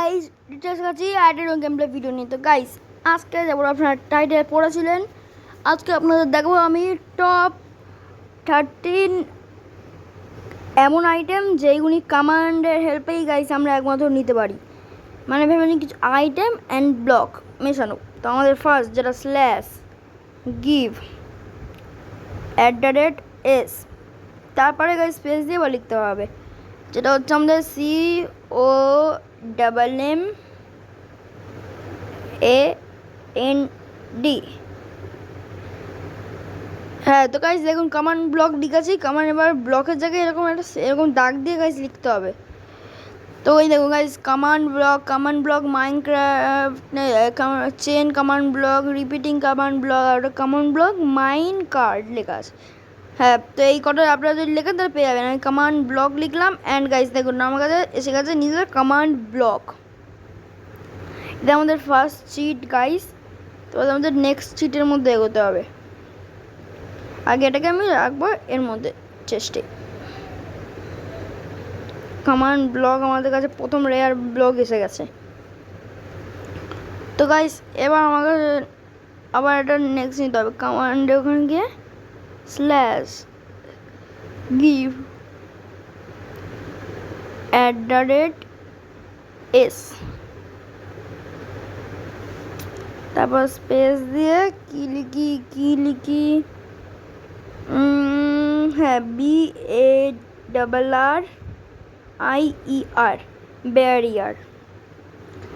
Guys, details কাছে আইডের game play video নিয়ে। তো গাইস, আজকে যেমন আপনারা টাইটেল পড়েছিলেন, আজকে আপনাদের দেখাবো আমি টপ 13 এমন আইটেম যেইগুলি কমান্ডের হেল্পেই গাইস আমরা একমাত্র নিতে পারি। মানে ভেবে নিন কিছু আইটেম অ্যান্ড ব্লক মেশানো। তো আমাদের ফার্স্ট যেটা স্ল্যাশ গিভ @s, তারপরে গাইস স্পেস দিয়ে লিখতে হবে, যেটা হচ্ছে আমাদের COMMAND। হ্যাঁ, তো গাইস দেখুন কমান্ড ব্লক লিখেছি। কমান্ড এবার ব্লকের জায়গায় এরকম দাগ দিয়ে গাইস লিখতে হবে। তো ওই দেখুন guys command block Minecraft chain command block repeating command block আর ওটা কমান্ড ব্লক মাইন কার্ড লেখা আছে। হ্যাঁ, তো এই কটা আপনারা যদি লেখেন তাহলে পেয়ে যাবেন। আমি কমান্ড ব্লক লিখলাম অ্যান্ড গাইস দেখুন আমার কাছে এসে গেছে নিজের কমান্ড ব্লক। এটা আমাদের ফার্স্ট চিট গাইস। তো আমাদের নেক্সট চিটের মধ্যে এগোতে হবে। আগে এটাকে আমি রাখবো এর মধ্যে চেস্টে। কমান্ড ব্লক আমাদের কাছে প্রথম রেয়ার ব্লক এসে গেছে। তো গাইস এবার আমাকে আবার এটা নেক্সট নিতে হবে। কমান্ডে ওখানে গিয়ে স্ল্যাশ গিভ @s, তারপর স্পেস দিয়ে কি লিখি হ্যাঁ BARRIER ব্যারিয়ার।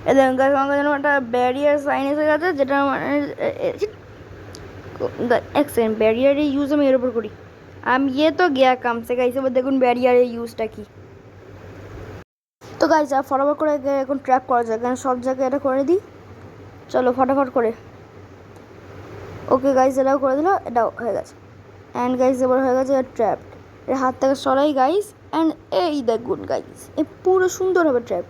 এদের আমার যেন একটা ব্যারিয়ার সাইন এসে গেছে, যেটা মানে এক সেকেন্ড, ব্যারিয়ারের ইউজ আমি এর উপর করি। আমি তো গিয়া কাম সে গাইস। এবার দেখুন ব্যারিয়ারের ইউজটা কি। তো গাইস আর ফটাফট করে এখন ট্র্যাপ করা যায়, কারণ সব জায়গায় এটা করে দিই। চলো ফটাফট করে। ওকে গাইস, এটাও করে দিল, এটাও হয়ে গেছে। অ্যান্ড গাইস এবার হয়ে গেছে ট্র্যাপ। এর হাত থেকে সরাই গাইস, অ্যান্ড এই দেখুন গাইস এ পুরো সুন্দর হবে ট্র্যাপ।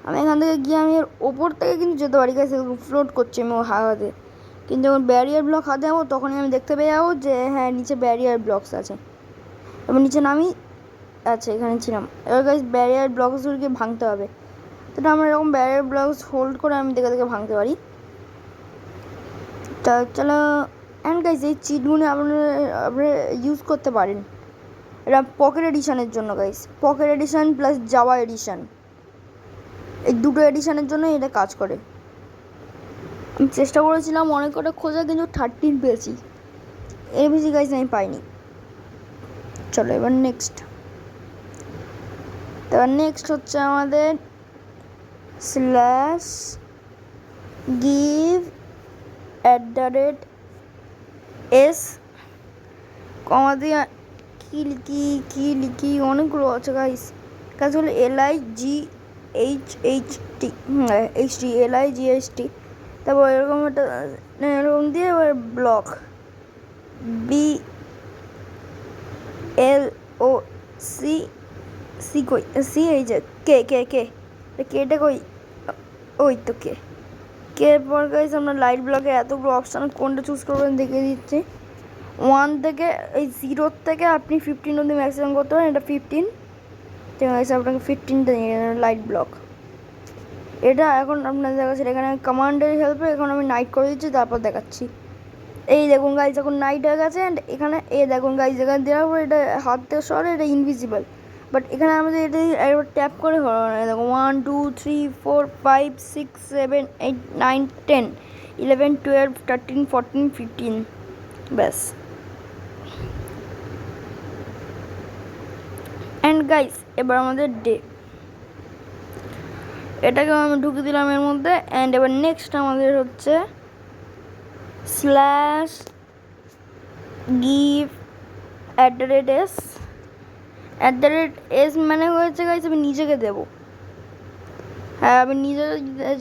আমি এখান থেকে গিয়ে আমি এর ওপর থেকে কিন্তু যেতে পারি গাইস, ফ্লোট করছি আমি ওর হাতে। কিন্তু যখন ব্যারিয়ার ব্লক হাতে যাবো তখনই আমি দেখতে পেয়ে যাবো যে হ্যাঁ নিচে ব্যারিয়ার ব্লকস আছে। এবার নিচে নামি, আচ্ছা এখানে ছিলাম। এবার গাইস ব্যারিয়ার ব্লকসগুলোকে ভাঙতে হবে। তো আমরা এরকম ব্যারিয়ার ব্লকস হোল্ড করে আমি দেখে ভাঙতে পারি। তা চলো। অ্যান্ড গাইস এই চিটগুলো আপনারা ইউজ করতে পারেন। এটা পকেট এডিশনের জন্য guys, pocket edition plus Java edition, এই দুটো এডিশনের জন্য এটা কাজ করে। আমি চেষ্টা করেছিলাম অনেক কটা খোঁজা, কিন্তু 13 পেয়েছি, এর বেশি গাইস আমি পাইনি। চলো এবার নেক্সট। এবার নেক্সট হচ্ছে আমাদের স্ল্যাশ গিভ @s, কমা দিয়ে কি লিখি অনেকগুলো আছে গাইস। কাজ হলো LIGHT, তারপর এরকম একটা এরকম দিয়ে এবার ব্লক BLOC কই সি, এই যে কেটা কই, ওই তো কে পর গাইস আমরা লাইট ব্লকে এতগুলো অপশান কোনটা চুজ করবেন দেখিয়ে দিচ্ছি। 1 থেকে এই 0 থেকে আপনি 15 অবধি ম্যাক্সিমাম করতে পারেন। এটা 15, ঠিক আছে আপনাকে 15টা নিয়ে লাইট ব্লক। এটা এখন আপনাদের দেখাচ্ছি, এখানে কমান্ডের হেল্পে এখন আমি নাইট করে দিচ্ছি, তারপর দেখাচ্ছি। এই দেখুন গাইজ এখন নাইট হয়ে গেছে। অ্যান্ড এখানে দেখুন গাইজ এখানে দেওয়ার পর এটা হাত থেকে সরে এটা ইনভিজিবল। বাট এখানে আমাদের এটা একবার ট্যাপ করে দেখো 1 2 3 4 5 6 7 8 9 10 11 12 13 14 15 ব্যাস। অ্যান্ড গাইস এবার আমাদের ডে, এটাকেও আমি ঢুকে দিলাম এর মধ্যে। অ্যান্ড এবার নেক্সট আমাদের হচ্ছে স্ল্যাশ গিভ @s মানে হয়েছে গাইস আমি নিজেকে দেবো। হ্যাঁ আমি নিজে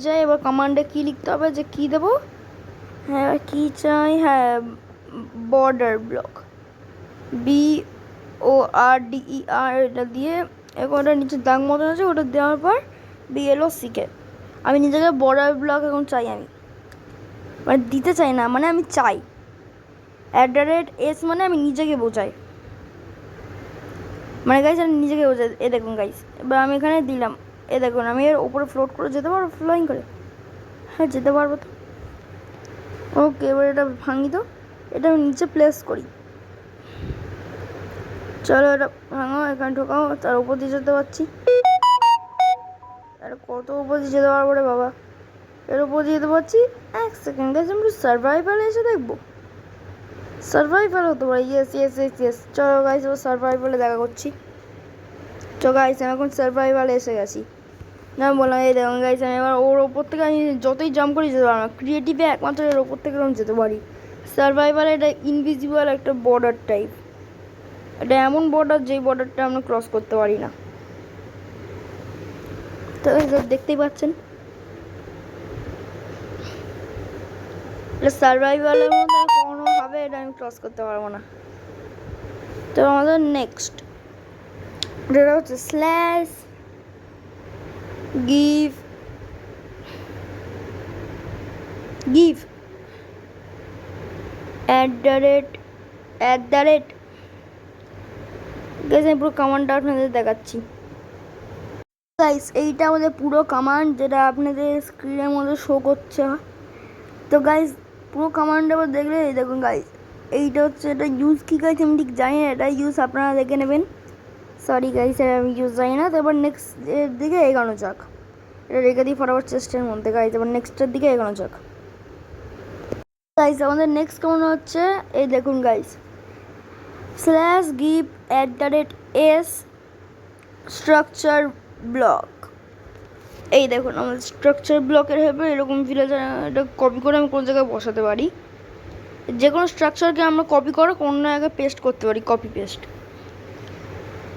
চাই। এবার কমান্ডে কী লিখতে হবে, যে কী দেবো, হ্যাঁ কী চাই, হ্যাঁ বর্ডার ব্লক BORDER, এটা দিয়ে এখন ওটা নিচে দাগ মতন আছে, ওটা দেওয়ার পর BLOCK। আমি নিজেকে বর্ডার ব্লক এখন চাই, আমি মানে দিতে চাই না, মানে আমি চাই। @s মানে আমি নিজেকে বোঝাই, মানে গাইস আমি নিজেকে বোঝাই। দেখুন গাইস এবার আমি এখানে দিলাম এ দেখুন আমি এর উপরে ফ্লোট করে যেতে পারবো, ফ্লোয়িং করে। হ্যাঁ যেতে পারবো তো। ওকে এবার এটা ভাঙি তো, এটা আমি নিচে প্লেস করি। চলো এটা ভাঙো, এখানে ঢোকাও, তার উপর দিয়ে যেতে পারছি। আরে কত উপর দিয়ে যেতে পারবো রে বাবা, এর উপর দিয়ে যেতে পারছি। এক সেকেন্ড গাইস, আমরা সার্ভাইভালে এসে দেখবো। সার্ভাইভাল হতে পারে, ইয়েস ইয়েস ইয়েস ইয়েস। চলো গাইস এবার সার্ভাইভালে দেখা করছি। তো গাইস আমি এখন সার্ভাইভালে এসে গেছি। না বললাম এই দেখুন গাইস, আমি এবার ওর ওপর থেকে আমি যতই জাম্প করি যেতে পারবো না। ক্রিয়েটিভে একমাত্র এর ওপর থেকে আমি যেতে পারি। সার্ভাইভালে এটা ইনভিজিবল একটা বর্ডার টাইপ, এটা এমন বর্ডার যেই বর্ডারটা আমরা ক্রস করতে পারি না। তো দেখতেই পাচ্ছেন সার্ভাইভালের মধ্যে কোনোভাবে এটা আমি ক্রস করতে পারবো না। তো আমাদের নেক্সট এটা হচ্ছে স্ল্যাশ গিভ @@, গাইস আমি পুরো কমান্ডটা আপনাদের দেখাচ্ছি। গাইস এইটা আমাদের পুরো কমান্ড, যেটা আপনাদের স্ক্রিনের মধ্যে শো করছে। তো গাইস পুরো কমান্ডটা আবার দেখলে এই দেখুন গাইস, এইটা হচ্ছে, এটা ইউজ কী গাইস আমি ঠিক জানি না, এটা ইউজ আপনারা দেখে নেবেন। সরি গাইস আমি ইউজ জানি না। তো এবার নেক্সট এর দিকে এগোনো যাক, এটা রেখে দিই ফটাফট চেস্টের মধ্যে। গাইস এবার নেক্সটের দিকে এগোনো যাক। গাইস আমাদের নেক্সট কমান্ড হচ্ছে এই দেখুন guys, /give @s structure block. এই দেখুন আমাদের স্ট্রাকচার ব্লকের হেল্পে এরকম ভিলেজার এটা কপি করে আমি কোন জায়গায় বসাতে পারি। যে কোনো স্ট্রাকচারকে আমরা কপি করে কোনো জায়গায় পেস্ট করতে পারি, কপি পেস্ট।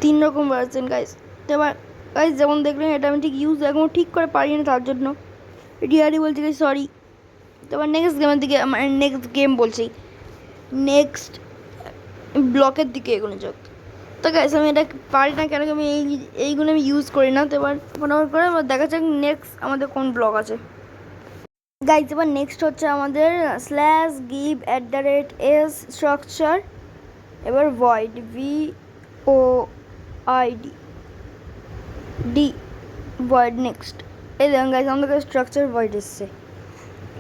3 রকম ভার্সন গাইস। তো এবার গাইস যেমন দেখলেন এটা আমি ঠিক ইউজ এখন ঠিক করে পারি না, তার জন্য রিয়ালি বলছি গাইস সরি। তো এবার নেক্সট গেমের দিকে, আমার নেক্সট গেম বলছি, নেক্সট ব্লকের দিকে এগোনো যাক। তো গাইস আমি এটা পারি না কেন, আমি এইগুলো আমি ইউজ করি না। তো এবার ফটাফট করে এবার দেখা যাক নেক্সট আমাদের কোন ব্লক আছে। গাইস এবার নেক্সট হচ্ছে আমাদের /give @s স্ট্রাকচার, এবার void void void নেক্সট। এই দেখুন গাইস আমাদের কাছে স্ট্রাকচার void এসছে।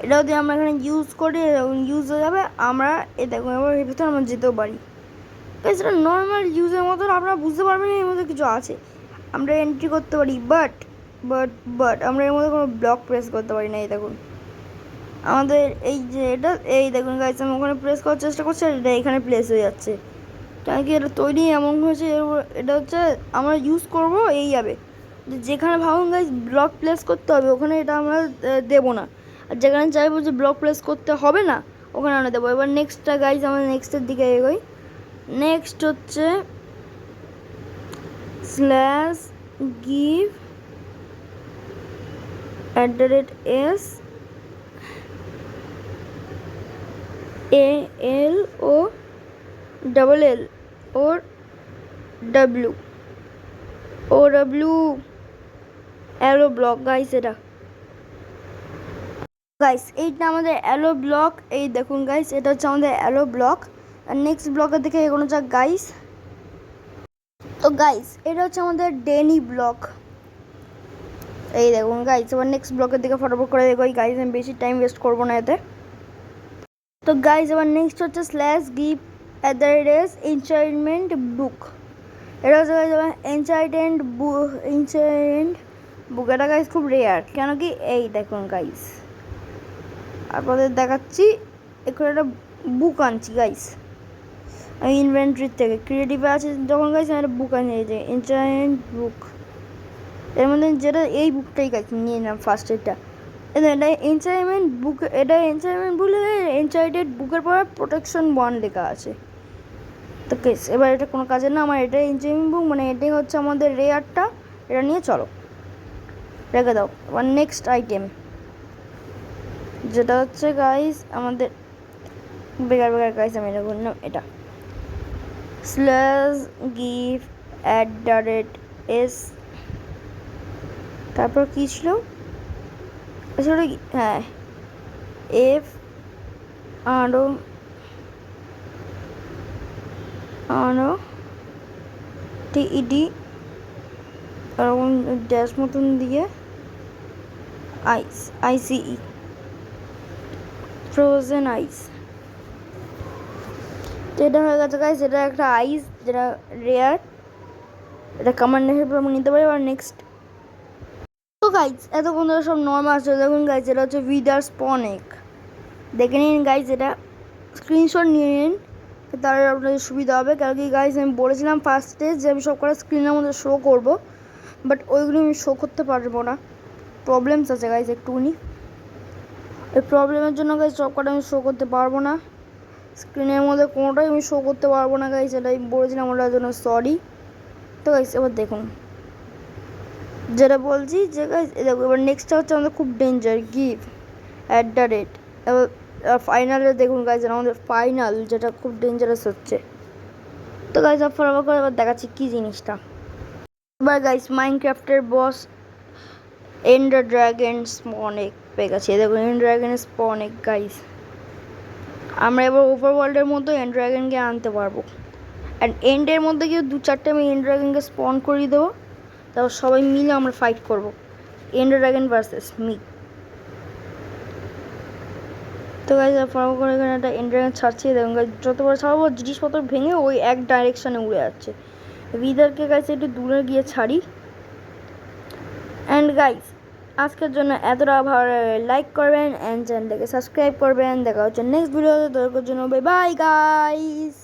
এটা যদি আমরা এখানে ইউজ করি ইউজ হয়ে যাবে, আমরা এই দেখুন এবার এর ভিতরে আমরা যেতেও পারি। গাইস এটা নর্মাল ইউজের মতন, আপনারা বুঝতে পারবেন এর মধ্যে কিছু আছে। আমরা এন্ট্রি করতে পারি, বাট আমরা এর মধ্যে কোনো ব্লক প্রেস করতে পারি না। এই দেখুন আমাদের এই যে এটা, এই দেখুন গাইস আমি ওখানে প্রেস করার চেষ্টা করছি, এটা এখানে প্লেস হয়ে যাচ্ছে। কারণ কি এটা তৈরি এমন হয়েছে, এটা হচ্ছে আমরা ইউজ করবো এই যাবে, যেখানে ভাবুন গাইস ব্লক প্লেস করতে হবে ওখানে এটা আমরা দেবো না, আর যেখানে চাইবো যে ব্লক প্লেস করতে হবে না ওখানে আমরা দেবো। এবার নেক্সটটা গাইস আমরা নেক্সটের দিকে এগোই। নেক্সট হচ্ছে /give @s ALOLL or OW allow block guys. এটা গাইস এইটা আমাদের অ্যালো ব্লক। এই দেখুন গাইস এটা হচ্ছে আমাদের অ্যালো ব্লক। আর নেক্সট ব্লকের দিকে এগোনো যাক গাইস। তো গাইস এটা হচ্ছে আমাদের ডেনি ব্লক। এই দেখুন গাইস এবার নেক্সট ব্লকের দিকে ফটাফট করে এগোই গাইস, আমি বেশি টাইম ওয়েস্ট করবো না এতে। তো গাইস এবার নেক্সট হচ্ছে /give @s enchantment book। এটা হচ্ছে গাইস এনচান্টেড বুক। এটা গাইস খুব রেয়ার, কেন কি এই দেখুন গাইস আপনাদের দেখাচ্ছি, এখন একটা বুক আনছি গাইস আমি ইনভেন্টরির থেকে, ক্রিয়েটিভে আছে যখন গাইস আমি একটা বুক আনি, এই যে এনচান্ট বুক। এর মধ্যে যেটা এই বুকটাই গাইস নিয়ে নিলাম ফার্স্ট। এটা এনচান্টমেন্ট বুক, এটা এনচান্টমেন্ট বলে এনচান্টেড বুকের পর প্রোটেকশন 1 লেখা আছে। তো কেস এবার এটা কোনো কাজের না, আমার এটাই এনচান্টমেন্ট বুক, মানে এটাই হচ্ছে আমাদের রেয়ারটা, এটা নিয়ে চলো রেখে দাও। এবার নেক্সট আইটেম যেটা হচ্ছে গাইস আমাদের বেকার গাইস আমি এটা বললাম, এটা /give @s তারপর কী ছিল আসলে, হ্যাঁ f আরো TED এরকম ড্যাশ মতন দিয়ে আইস, আইসিই, ফ্রোজেন আইস। যেটা হয়ে গেছে গাইস, এটা একটা আইস যেটা রেয়ার, এটা কমান্ড হিসেবে আমরা নিতে পারি। আর নেক্সট তো গাইস এতক্ষণ ধরে সব নর্মাল ছিল, দেখুন গাইস এটা হচ্ছে উইদার স্পনেক। দেখে নিন গাইস, এটা স্ক্রিনশট নিয়ে নিন, তাহলে আপনাদের সুবিধা হবে। কারণ কি গাইস আমি বলেছিলাম ফার্স্টে যে আমি সব কটা স্ক্রিনের মধ্যে শো করবো, বাট ওইগুলো আমি শো করতে পারবো না, প্রবলেমস আছে গাইস একটুখানি। এই প্রবলেমের জন্য গাইস সব কটা আমি শো করতে পারবো না, স্ক্রিনের মধ্যে কোনোটাই আমি শো করতে পারবো না গাইস, এটাই বলেছিলাম, ওটার জন্য সরি। তো গাইস এবার দেখুন যেটা বলছি যে গাইস দেখো, এবার নেক্সটটা হচ্ছে আমাদের খুব danger, give at the rate. এবার ফাইনালে দেখুন গাইস, আমাদের ফাইনাল যেটা খুব ডেঞ্জারাস হচ্ছে। তো গাইস ফলো করে এবার দেখাচ্ছি কী জিনিসটা। এবার গাইস মাইনক্রাফটের বস এন্ডার ড্রাগন স্পনেক পেয়ে গেছে, দেখুন এন্ডার ড্রাগন স্পনেক গাইস। আমরা এবার ওভারওয়ার্ল্ডের মতো এন্ড ড্রাগনকে আনতে পারবো, অ্যান্ড এন্ডের মধ্যে গিয়ে 2-4টে আমি এন্ড ড্রাগনকে স্পন করিয়ে দেবো, তারপর সবাই মিলে আমরা ফাইট করবো, এন্ডার ড্রাগন ভার্সেস মি। তো গাইজ ফলো করে এখানে একটা এন্ড ড্রাগন ছাড়ছি, দেখুন গাইজ যতবার ছাড়বো জিনিসপত্র ভেঙে ওই এক ডাইরেকশানে উড়ে যাচ্ছে। উইদারকে গাইজ একটু দূরে গিয়ে ছাড়ি। অ্যান্ড গাইজ আজকের জন্য এতটা ভালো লাইক করবেন অ্যান্ড চ্যানেলটাকে সাবস্ক্রাইব করবেন। দেখা হচ্ছে নেক্সট ভিডিওতে, ততক্ষণের জন্য বাই বাই গাইজ।